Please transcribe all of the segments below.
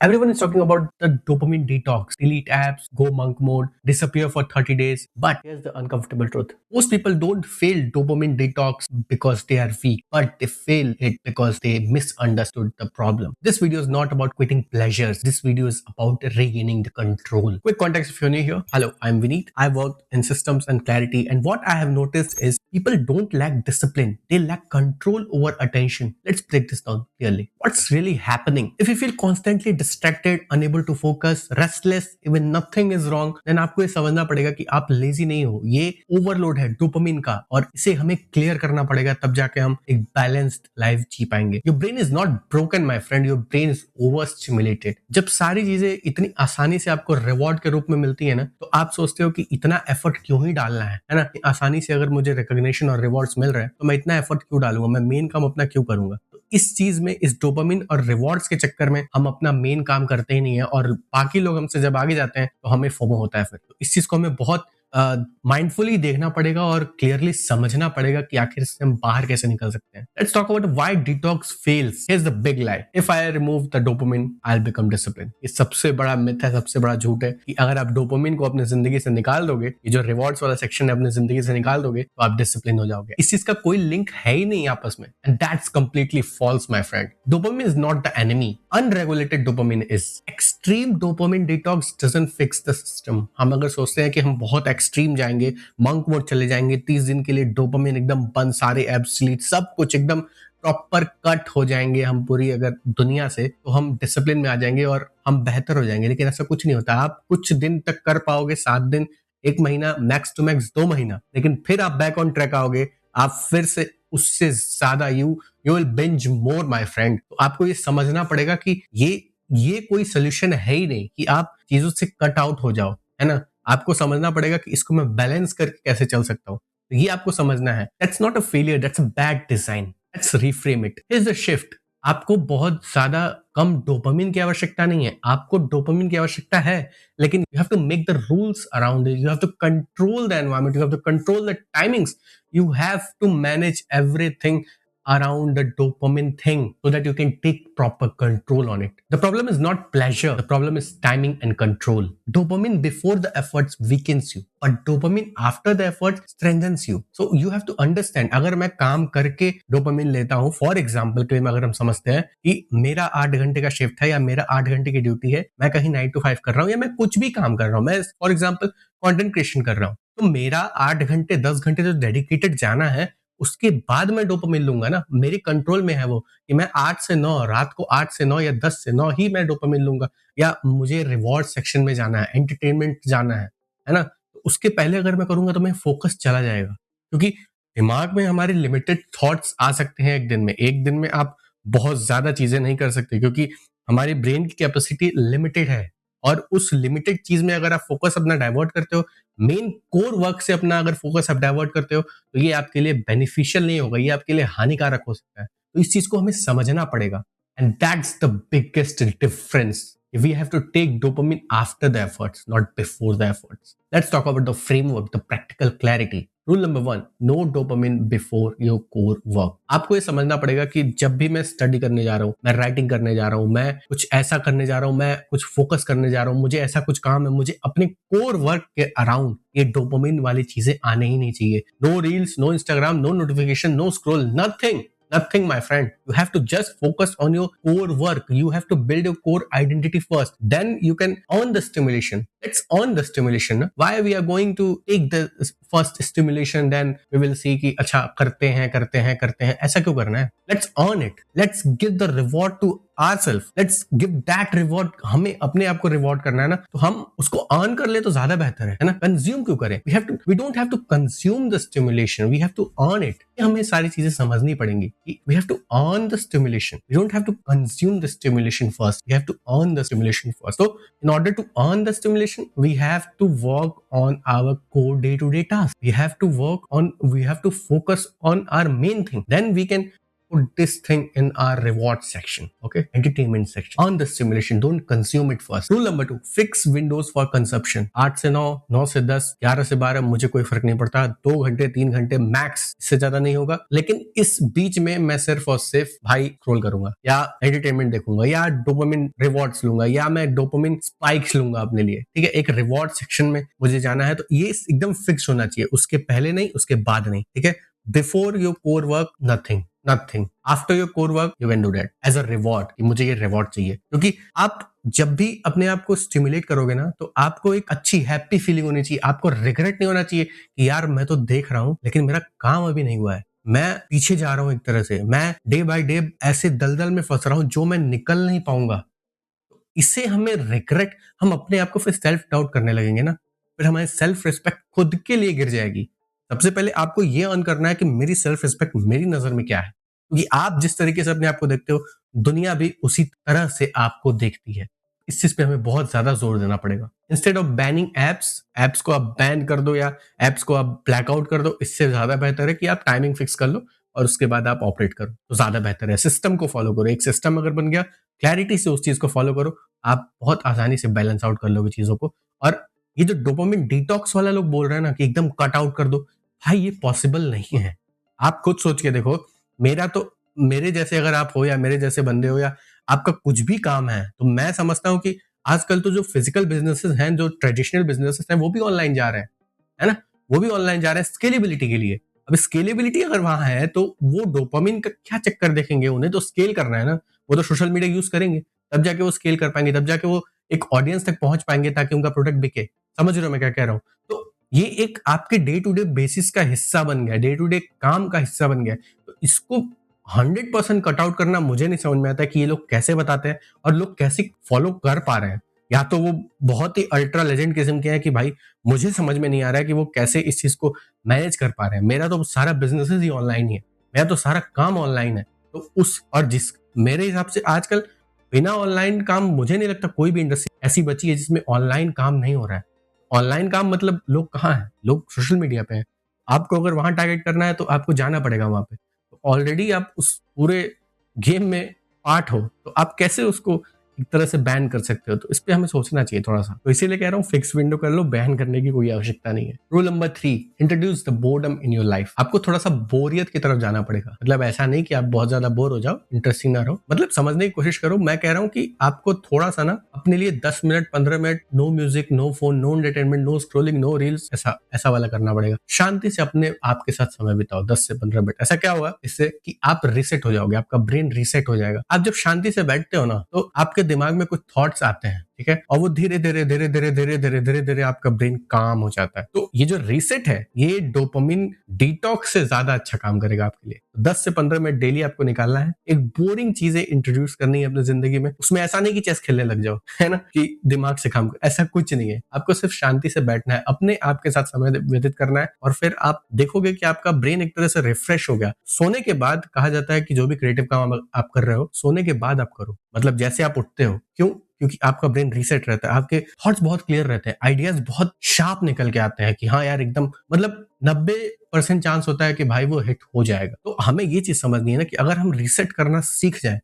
Everyone is talking about the dopamine detox, delete apps, go monk mode, disappear for 30 days. But here's the uncomfortable truth. Most people don't fail dopamine detox because they are weak, but they fail it because they misunderstood the problem. This video is not about quitting pleasures. This video is about regaining the control. Quick context if you're new here. Hello, I'm Vineet. I worked in systems and clarity, and what I have noticed is people don't lack discipline. They lack control over attention. Let's break this down clearly. What's really happening? If you feel constantly distracted, unable to focus, restless, even nothing is wrong, then आपको ये समझना पड़ेगा कि आप lazy नहीं हो. ये overload है डोपामिन का और इसे हमें क्लियर करना पड़ेगा, तब जाके हम एक बैलेंस्ड लाइफ जी पाएंगे. Your brain is not broken my friend, your brain is over stimulated. जब सारी चीजें इतनी आसानी से आपको रिवॉर्ड के रूप में मिलती है ना, तो आप सोचते हो कि इतना एफर्ट क्यों ही डालना है ना. आसानी से अगर मुझे रिकॉग्निशन और रिवॉर्ड्स मिल रहे हैं तो मैं इतना एफर्ट क्यों डालूंगा, मैं मेन काम अपना क्यों करूंगा. इस चीज में, इस डोपामिन और रिवॉर्ड्स के चक्कर में हम अपना मेन काम करते ही नहीं है और बाकी लोग हमसे जब आगे जाते हैं तो हमें फोमो होता है. फिर तो इस चीज को हमें बहुत माइंडफुली देखना पड़ेगा और क्लियरली समझना पड़ेगा कि आखिर इससे हम बाहर कैसे निकल सकते हैं. Let's talk about why detox fails. Here's the big lie. If I remove the dopamine I will become discipline. ये सबसे बड़ा मिथ है, सबसे बड़ा झूठ है कि अगर आप डोपामिन को अपनी जिंदगी से निकाल दोगे, ये जो रिवॉर्ड्स वाला सेक्शन है अपनी जिंदगी से निकाल दोगे, तो आप डिसिप्लिन हो जाओगे. इस चीज का कोई लिंक है ही नहीं आपस में, and that's completely false my friend. Dopamine is not the enemy. Unregulated dopamine is. Extreme dopamine detox doesn't fix the system. हम अगर सोचते हैं कि हम बहुत एक्सट्रीम जाएंगे, मंक मोड चले जाएंगे, 30 दिन के लिए डोपामिन एकदम बंद, सारे एप्स डिलीट, सब कुछ एकदम प्रॉपर कट हो जाएंगे हम पूरी अगर दुनिया से, तो हम डिसिप्लिन में आ जाएंगे और हम बेहतर हो जाएंगे. लेकिन ऐसा कुछ नहीं होता. आप कुछ दिन तक कर पाओगे, 7 दिन, 1 महीना, मैक्स टू मैक्स 2 महीना, लेकिन फिर आप बैक ऑन ट्रैक आओगे, आप फिर से उससे ज्यादा you will binge more my friend. तो आपको ये समझना पड़ेगा कि ये कोई सोल्यूशन है ही नहीं कि आप चीजों से कट आउट हो जाओ, है ना. आपको समझना पड़ेगा कि इसको मैं बैलेंस करके कैसे चल सकता हूँ. तो ये आपको समझना है. That's not a failure, that's a bad design. Let's reframe it. Here's the shift. आपको बहुत ज्यादा कम डोपामिन की आवश्यकता नहीं है. आपको डोपामिन की आवश्यकता है, लेकिन you have to make the rules around it. You have to control the environment, you have to control the timings, you have to manage everything around the dopamine thing so that you can take proper control on it. The problem is not pleasure. The problem is timing and control. Dopamine before the efforts weakens you, but dopamine after the effort strengthens you. So you have to understand. अगर मैं काम करके dopamine लेता हूँ, for example के अगर हम समझते हैं कि मेरा 8 घंटे का शिफ्ट है या मेरा 8 घंटे की ड्यूटी है, मैं कहीं 9 to 5 कर रहा हूँ या मैं कुछ भी काम कर रहा हूँ, मैं for example content creation कर रहा हूँ, तो मेरा 8 घंटे 10 घंटे जो डेडिकेटेड जाना है, उसके बाद मैं डोपामिन लूंगा ना. मेरे कंट्रोल में है वो कि मैं 8 से 9, रात को 8 से 9 या 10 से 9 ही मैं डोपामिन लूंगा, या मुझे रिवॉर्ड सेक्शन में जाना है, एंटरटेनमेंट जाना है ना. तो उसके पहले अगर मैं करूंगा तो मैं फोकस चला जाएगा, क्योंकि दिमाग में हमारे लिमिटेड थॉट्स आ सकते हैं. एक दिन में आप बहुत ज्यादा चीजें नहीं कर सकते, क्योंकि हमारी ब्रेन की कैपेसिटी लिमिटेड है. और उस लिमिटेड चीज में अगर आप फोकस अपना डाइवर्ट करते हो, मेन कोर वर्क से अपना अगर फोकस आप डाइवर्ट करते हो, तो ये आपके लिए बेनिफिशियल नहीं होगा, ये आपके लिए हानिकारक हो सकता है. तो इस चीज को हमें समझना पड़ेगा. And that's the biggest difference. We have to take dopamine after the efforts, not before the efforts. Let's talk about the framework, the practical clarity. Rule number 1, no dopamine before your core work. आपको ये समझना पड़ेगा कि जब भी मैं study करने जा रहा हूँ, मैं राइटिंग करने जा रहा हूँ, मैं कुछ ऐसा करने जा रहा हूँ, मैं कुछ फोकस करने जा रहा हूँ, मुझे ऐसा कुछ काम है, मुझे अपने कोर वर्क के अराउंड ये डोपामिन वाली चीजें आने ही नहीं चाहिए. No reels, no Instagram, no notification, no scroll, Nothing, my friend. You have to just focus on your core work. You have to build your core identity first. Then you can earn the stimulation. Let's earn the stimulation. Why we are going to take the first stimulation, then we will see कि अच्छा करते हैं. ऐसा क्यों करना है? Let's earn it. Let's give the reward to ourselves. Let's give that reward. हमें अपने आप को रिवॉर्ड करना है ना, तो हम उसको अर्न कर ले तो ज्यादा बेहतर है ना. कंज्यूम क्यों करें? We don't have to consume the stimulation. We have to earn it. हमें सारी चीजें समझनी पड़ेंगी. We have to earn the stimulation. We don't have to consume the stimulation first. We have to earn the stimulation first. So in order to earn the stimulation, we have to work on our core day-to-day tasks. We have to focus on our main thing. Then we can put this thing in our reward section, okay, entertainment section. Earn the stimulation, don't consume it first. Rule number 2, fix windows for consumption. 8 से 9, 9 से 10, 11 से 12 मुझे कोई फर्क नहीं पड़ता, 2 घंटे 3 घंटे मैक्स, इससे ज्यादा नहीं होगा। लेकिन इस बीच में मैं सिर्फ और सिर्फ भाई स्क्रॉल करूंगा या एंटरटेनमेंट देखूंगा या डोपामिन रिवॉर्ड्स लूंगा या मैं डोपामिन स्पाइक्स लूंगा अपने लिए, ठीक है। एक रिवॉर्ड सेक्शन में मुझे जाना है, तो ये एकदम फिक्स होना चाहिए, उसके पहले नहीं, उसके बाद नहीं, ठीक है। Before your core work nothing, after your core work you can do that as a reward, कि मुझे ये रिवॉर्ड चाहिए। क्योंकि आप जब भी अपने आप को स्टिमुलेट करोगे ना, तो आपको एक अच्छी हैप्पी फीलिंग होनी चाहिए, आपको रिग्रेट नहीं होना चाहिए कि यार मैं तो देख रहा हूं लेकिन मेरा काम अभी नहीं हुआ है, मैं पीछे जा रहा हूं, एक तरह से मैं डे बाय डे ऐसे दलदल में फंस रहा हूं जो मैं निकल नहीं पाऊंगा। इससे हमें रिग्रेट, हम अपने आप को फिर सेल्फ डाउट करने लगेंगे ना, फिर हमारी सेल्फ रिस्पेक्ट खुद के लिए गिर जाएगी। सबसे पहले आपको ये अर्न करना है कि मेरी सेल्फ रिस्पेक्ट मेरी नजर में क्या है, क्योंकि आप जिस तरीके से अपने आप को देखते हो, दुनिया भी उसी तरह से आपको देखती है। इस चीज पे हमें बहुत ज्यादा जोर देना पड़ेगा। इंस्टेड ऑफ बैनिंग एप्स को आप बैन कर दो या एप्स को आप ब्लैकआउट कर दो, इससे ज्यादा बेहतर है कि आप टाइमिंग फिक्स कर लो और उसके बाद आप ऑपरेट करो, तो ज्यादा बेहतर है। सिस्टम को फॉलो करो, एक सिस्टम अगर बन गया, क्लैरिटी से उस चीज को फॉलो करो, आप बहुत आसानी से बैलेंस आउट कर लोगे चीजों को। और ये जो डोपामिन डिटॉक्स वाला लोग बोल रहे हैं ना कि एकदम कट आउट कर दो, भाई ये पॉसिबल नहीं है। आप खुद सोच के देखो, मेरे जैसे अगर आप हो या मेरे जैसे बंदे हो या आपका कुछ भी काम है, तो मैं समझता हूं कि आजकल तो जो फिजिकल बिजनेसेस हैं, जो ट्रेडिशनल बिजनेसेस हैं, वो भी ऑनलाइन जा रहे हैं, है ना, वो भी ऑनलाइन जा रहे हैं स्केलेबिलिटी के लिए। अब स्केलेबिलिटी अगर वहां है तो वो डोपामिन का क्या चक्कर देखेंगे, उन्हें तो स्केल करना है ना, वो तो सोशल मीडिया यूज करेंगे, तब जाके वो स्केल कर पाएंगे, तब जाके वो एक ऑडियंस तक पहुंच पाएंगे ताकि उनका प्रोडक्ट बिके। समझ रहे हो मैं क्या कह रहा हूँ? तो ये एक आपके डे टू डे बेसिस का हिस्सा बन गया, डे टू डे काम का हिस्सा बन गया। तो इसको 100% कट आउट करना मुझे नहीं समझ में आता है कि ये लोग कैसे बताते हैं और लोग कैसे फॉलो कर पा रहे हैं। या तो वो बहुत ही अल्ट्रा लेजेंड किस्म के हैं कि भाई मुझे समझ में नहीं आ रहा है कि वो कैसे इस चीज को मैनेज कर पा रहे हैं। मेरा तो सारा बिजनेस ही ऑनलाइन ही है, मेरा तो सारा काम ऑनलाइन है। तो उस और जिस मेरे हिसाब से आजकल बिना ऑनलाइन काम मुझे नहीं लगता कोई भी इंडस्ट्री ऐसी बची है जिसमें ऑनलाइन काम नहीं हो रहा है। ऑनलाइन काम मतलब लोग कहाँ हैं? लोग सोशल मीडिया पे हैं। आपको अगर वहां टारगेट करना है तो आपको जाना पड़ेगा वहां पे। तो ऑलरेडी आप उस पूरे गेम में पार्ट हो, तो आप कैसे उसको एक तरह से बैन कर सकते हो? तो इस पे हमें सोचना चाहिए थोड़ा सा। तो इसीलिए कह रहा हूँ फिक्स विंडो कर लो, बैन करने की कोई आवश्यकता नहीं है। Rule number 3, introduce the boredom in your life. आपको थोड़ा सा बोरियत की तरफ जाना पड़ेगा। मतलब ऐसा नहीं कि आप बहुत ज्यादा बोर हो जाओ, इंटरेस्टिंग ना रहो, मतलब समझने की कोशिश करो। मैं कह रहा हूँ कि आपको थोड़ा सा ना अपने लिए 10 minute 15 minute no music, no phone, no entertainment, no scrolling, no reels, ऐसा वाला करना पड़ेगा। शांति से अपने आपके साथ समय बिताओ 10 से 15 मिनट। ऐसा क्या होगा इससे कि आप रीसेट हो जाओगे, आपका ब्रेन रीसेट हो जाएगा। आप जब शांति से बैठते हो ना, तो आपके दिमाग में कुछ थॉट्स आते हैं, ठीक है, और वो धीरे धीरे धीरे धीरे धीरे धीरे धीरे धीरे आपका ब्रेन काम हो जाता है। तो ये जो रीसेट है, ये डोपामिन डिटॉक्स से ज्यादा अच्छा काम करेगा आपके लिए। 10 से 15 मिनट डेली आपको निकालना है। एक बोरिंग चीजें इंट्रोड्यूस करनी है अपनी जिंदगी में। उसमें ऐसा नहीं कि चेस खेलने लग जाओ, है ना, कि दिमाग से काम कर, ऐसा कुछ नहीं है। आपको सिर्फ शांति से बैठना है, अपने आप के साथ समय व्यतीत करना है, और फिर आप देखोगे कि आपका ब्रेन एक तरह से रिफ्रेश हो गया। सोने के बाद कहा जाता है कि जो भी क्रिएटिव काम आप कर रहे हो, सोने के बाद आप करो। मतलब जैसे आप उठते हो, क्यों? क्योंकि आपका ब्रेन रीसेट रहता है, आपके थॉट्स बहुत क्लियर रहते हैं, आइडियाज बहुत शार्प निकल के आते हैं कि हाँ यार एकदम, मतलब 90% चांस होता है कि भाई वो हिट हो जाएगा। तो हमें ये चीज समझनी है ना कि अगर हम रीसेट करना सीख जाए,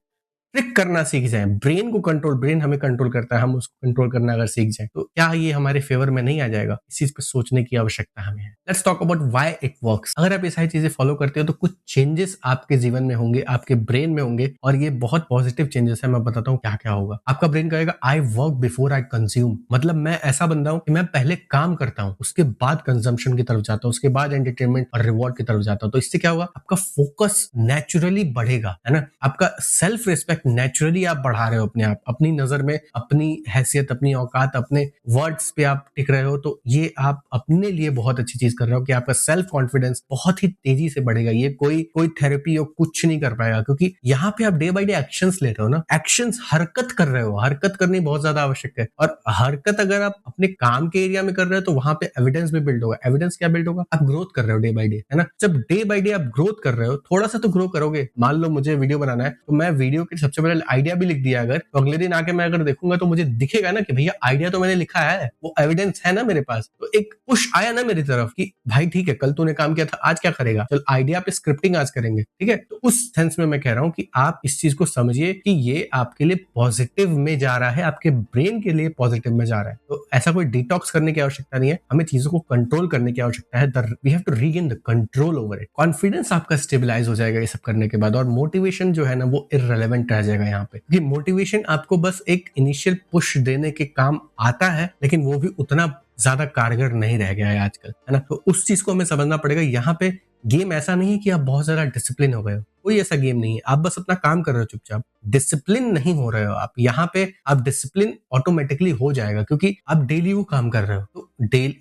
ट्रिक करना सीख जाए, ब्रेन को कंट्रोल, ब्रेन हमें कंट्रोल करता है, हम उसको कंट्रोल करना अगर सीख जाए, तो क्या ये हमारे फेवर में नहीं आ जाएगा? इस चीज पे सोचने की आवश्यकता हमें है। Let's talk about why it works. अगर आप ये सारी चीजें फॉलो करते हो तो कुछ चेंजेस आपके जीवन में होंगे, आपके ब्रेन में होंगे, और ये बहुत पॉजिटिव चेंजेस है। मैं बताता हूँ क्या क्या होगा। आपका ब्रेन कहेगा I work before I consume. मतलब मैं ऐसा बंदा हूँ कि मैं पहले काम करता हूँ, उसके बाद कंजम्पशन की तरफ जाता हूँ, उसके बाद एंटरटेनमेंट और रिवॉर्ड की तरफ जाता हूँ। तो इससे क्या होगा? आपका फोकस नेचुरली बढ़ेगा, है ना, आपका सेल्फ रिस्पेक्ट नेचुरली आप बढ़ा रहे हो अपने आप, अपनी नजर में, अपनी हैसियत, अपनी औकात, अपने वर्ड्स पे आप टिक रहे हो। तो ये आप अपने लिए बहुत अच्छी चीज कर रहे हो कि आपका सेल्फ कॉन्फिडेंस बहुत ही तेजी से बढ़ेगा। ये कोई थेरेपी और कुछ नहीं कर पाएगा, क्योंकि यहाँ पे आप डे बाय डे एक्शंस ले रहे हो ना, एक्शंस, हरकत कर रहे हो। हरकत करनी बहुत ज्यादा आवश्यक है, और हरकत अगर आप अपने काम के एरिया में कर रहे हो तो वहां पे एविडेंस भी बिल्ड होगा। एविडेंस क्या बिल्ड होगा? आप ग्रोथ कर रहे हो डे बाय डे, है ना। जब डे बाय डे आप ग्रोथ कर रहे हो, थोड़ा सा तो ग्रो करोगे। मान लो मुझे वीडियो बनाना है, तो मैं वीडियो के सबसे सबसे पहले आइडिया भी लिख दिया अगर, तो अगले दिन आके मैं अगर देखूंगा तो मुझे दिखेगा ना कि भैया आइडिया तो मैंने लिखा है, वो एविडेंस है ना मेरे पास। तो एक पुश आया ना मेरी तरफ कि भाई ठीक है, कल तूने काम किया था, आज क्या करेगा, चल आइडिया पे स्क्रिप्टिंग आज करेंगे, ठीक है। तो उस सेंस में मैं कह रहा हूँ कि आप इस चीज को समझिए कि ये आपके लिए पॉजिटिव में जा रहा है, आपके ब्रेन के लिए पॉजिटिव में जा रहा है। तो ऐसा कोई डिटॉक्स करने की आवश्यकता नहीं है, हमें चीजों को कंट्रोल करने की आवश्यकता है। We have to regain the control over it. Confidence आपका स्टेबलाइज हो जाएगा ये सब करने के बाद, और मोटिवेशन जो है ना वो इररिलेवेंट रह जाएगा यहाँ पे। क्योंकि मोटिवेशन आपको बस एक इनिशियल पुश देने के काम आता है, लेकिन वो भी उतना ज्यादा कारगर नहीं रह गया है आजकल, है ना। तो उस चीज को हमें समझना पड़ेगा। यहाँ पे गेम ऐसा नहीं है कि आप बहुत ज्यादा डिसिप्लिन हो गए हो, कोई ऐसा गेम नहीं है। आप बस अपना काम कर रहे हो चुपचाप, डिसिप्लिन नहीं हो रहे हो आप। यहाँ पे आप डिसिप्लिन ऑटोमेटिकली हो जाएगा क्योंकि आप डेली वो काम कर रहे हो। तो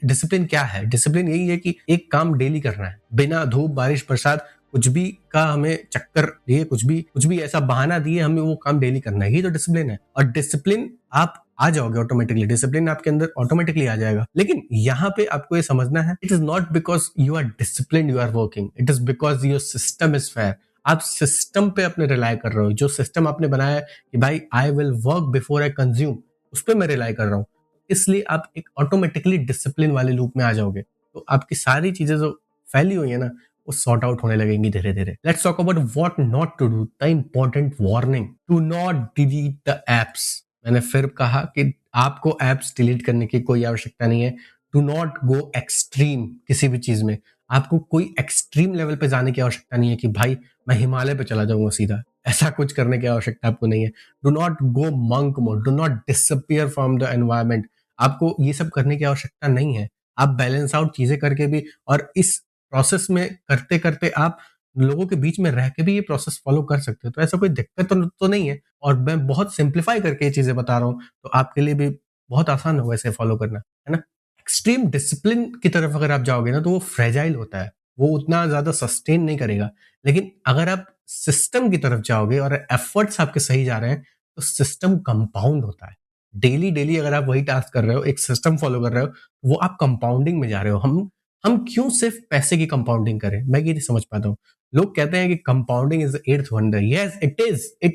डिसिप्लिन क्या है? डिसिप्लिन यही है कि एक काम डेली करना है, बिना धूप बारिश बरसात कुछ भी का हमें चक्कर दिए, कुछ भी ऐसा बहाना दिए, हमें वो काम डेली करना है, ये तो डिसिप्लिन है। और डिसिप्लिन आप आ जाओगे ऑटोमेटिकली, डिसिप्लिन आपके अंदर ऑटोमेटिकली आ जाएगा। लेकिन यहाँ पे आपको ये समझना है, it is not because you are discipline you are working, it is because your system is fair. आप सिस्टम पे अपने रिलाई कर रहे हो, जो सिस्टम आपने बनाया है कि भाई I will work before I consume, उस पर मैं रिलाई कर रहा हूँ, इसलिए आप एक ऑटोमेटिकली डिसिप्लिन वाले लूप में आ जाओगे। तो आपकी सारी चीजें जो फैली हुई है ना वो सॉर्ट आउट होने लगेंगी धीरे धीरे। Let's talk about what not to do, the important warning, do not delete the apps. मैंने फिर कहा कि आपको एप्स डिलीट करने की कोई आवश्यकता नहीं है। डू नॉट गो एक्सट्रीम किसी भी चीज में, आपको कोई एक्सट्रीम लेवल पे जाने की आवश्यकता नहीं है कि भाई मैं हिमालय पे चला जाऊंगा सीधा, ऐसा कुछ करने की आवश्यकता आपको नहीं है। Do not go monk mode, do not disappear from the environment, आपको ये सब करने की आवश्यकता नहीं है। आप बैलेंस आउट चीजें करके भी, और इस प्रोसेस में करते करते आप लोगों के बीच में रह के भी ये प्रोसेस फॉलो कर सकते हो। तो ऐसा कोई दिक्कत तो नहीं है, और मैं बहुत सिंप्लीफाई करके ये चीजें बता रहा हूँ, तो आपके लिए भी बहुत आसान होगा इसे फॉलो करना, है ना। एक्सट्रीम डिसिप्लिन की तरफ अगर आप जाओगे ना तो वो फ्रेजाइल होता है, वो उतना ज्यादा सस्टेन नहीं करेगा। लेकिन अगर आप सिस्टम की तरफ जाओगे और एफर्ट्स आपके सही जा रहे हैं तो सिस्टम कंपाउंड होता है। डेली डेली अगर आप वही टास्क कर रहे हो, एक सिस्टम फॉलो कर रहे हो, वो आप कंपाउंडिंग में जा रहे हो। हम क्यों सिर्फ पैसे की कंपाउंडिंग करें, मैं ये नहीं समझ पाता हूँ। लोग कहते हैं कि compounding is the eighth wonder, yes it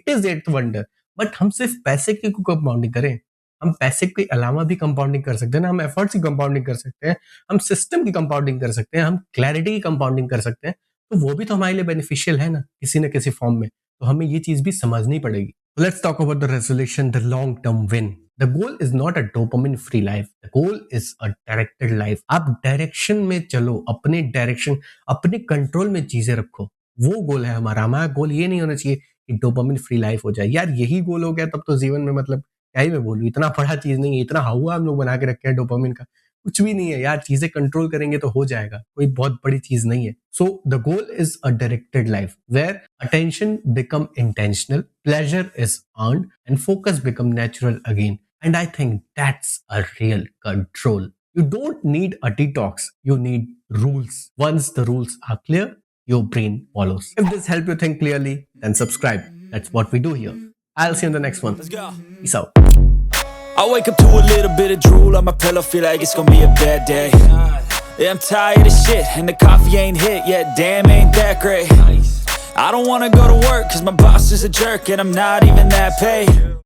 is eighth wonder, but हम सिर्फ पैसे की कंपाउंडिंग करें? हम पैसे के अलावा भी कंपाउंडिंग कर सकते हैं ना, हम एफर्ट्स की कंपाउंडिंग कर सकते हैं, हम सिस्टम की कंपाउंडिंग कर सकते हैं, हम क्लैरिटी की कंपाउंडिंग कर सकते हैं। तो वो भी तो हमारे लिए बेनिफिशियल है ना, किसी न किसी फॉर्म में। तो हमें ये चीज भी समझनी पड़ेगी। Let's talk about the resolution, the long term win. The goal is not a dopamine free life. The goal is a directed life. आप डायरेक्शन में चलो, अपने डायरेक्शन, अपने कंट्रोल में चीजें रखो, वो गोल है हमारा। हमारा गोल ये नहीं होना चाहिए कि डोपामिन फ्री लाइफ हो जाए। यार यही गोल हो गया तब तो जीवन में मतलब क्या ही मैं बोलूं, इतना बड़ा चीज नहीं है, इतना हवा हम लोग बना के रखे हैं डोपामिन का, कुछ भी नहीं है यार। चीजें कंट्रोल करेंगे तो हो जाएगा, कोई बहुत बड़ी चीज नहीं है। So the goal is a directed life where attention become intentional, pleasure is earned and focus become natural again. And I think that's a real control. You don't need a detox. You need rules. Once the rules are clear, your brain follows. If this helped you think clearly, then subscribe. That's what we do here. I'll see you in the next one. Let's go. Peace out. I wake up to a little bit of drool on my pillow, feel like it's gonna be a bad day. Yeah, I'm tired of shit, and the coffee ain't hit yet, damn ain't that great. I don't wanna go to work, cause my boss is a jerk, and I'm not even that paid.